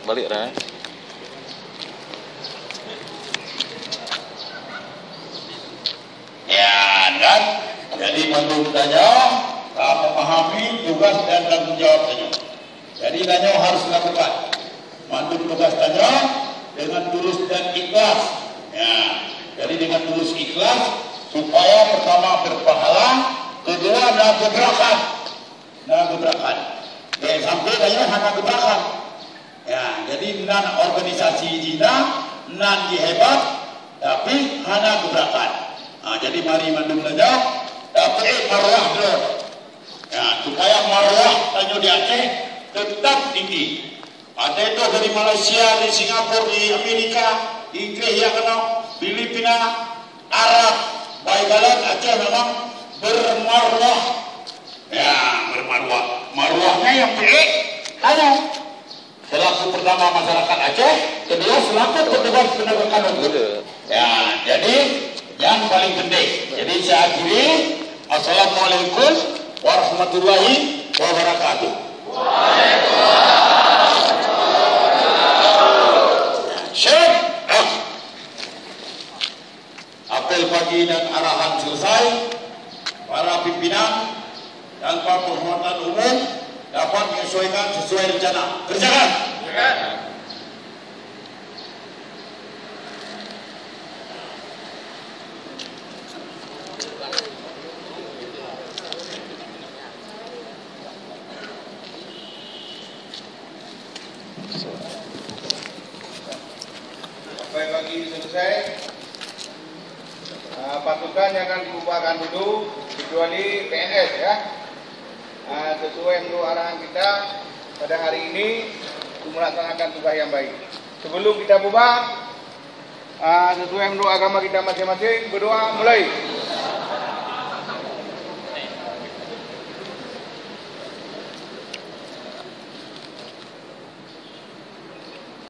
Balik dah. Ya kan, jadi menurut Danyo memahami tugas dan tanggung jawabnya. Jadi Danyo harus lakukan mandu tugas Danyo dengan tulus dan ikhlas. Ya, jadi dengan tulus ikhlas supaya pertama berpahala, kedua nak gebrakan. Dan sampai Danyo hanya gebrakan. Ya, jadi nan organisasi Jina nan dihebat, tapi hanya gebrakan. Nah, jadi mari mandum saja, tapi marwah dulu. Ya, supaya marwah Danyo di Aceh tetap tinggi. Ada itu dari Malaysia, dari Singapura, di Amerika, di Inggris, Filipina, Arab, baik-baik Aceh memang bermarwah. Ya, bermarwah. Marwahnya yang baik, Danyo. Selaku pertama masyarakat Aceh, kedua selaku petugas penegakan hukum. Ya, jadi yang paling penting. Jadi saya akhiri. Assalamualaikum warahmatullahi wabarakatuh. Syekh, apel pagi dan arahan selesai. Para pimpinan dan para penghormatan umum dapat menyesuaikan sesuai rencana. Kerjakan. Sampai pagi selesai. Pasukan jangan dibubarkan dulu kecuali PNS ya. Sesuai menurut arahan kita pada hari ini untuk melaksanakan tugas yang baik. Sebelum kita bubar, sesuai menurut agama kita masing-masing, berdoa mulai.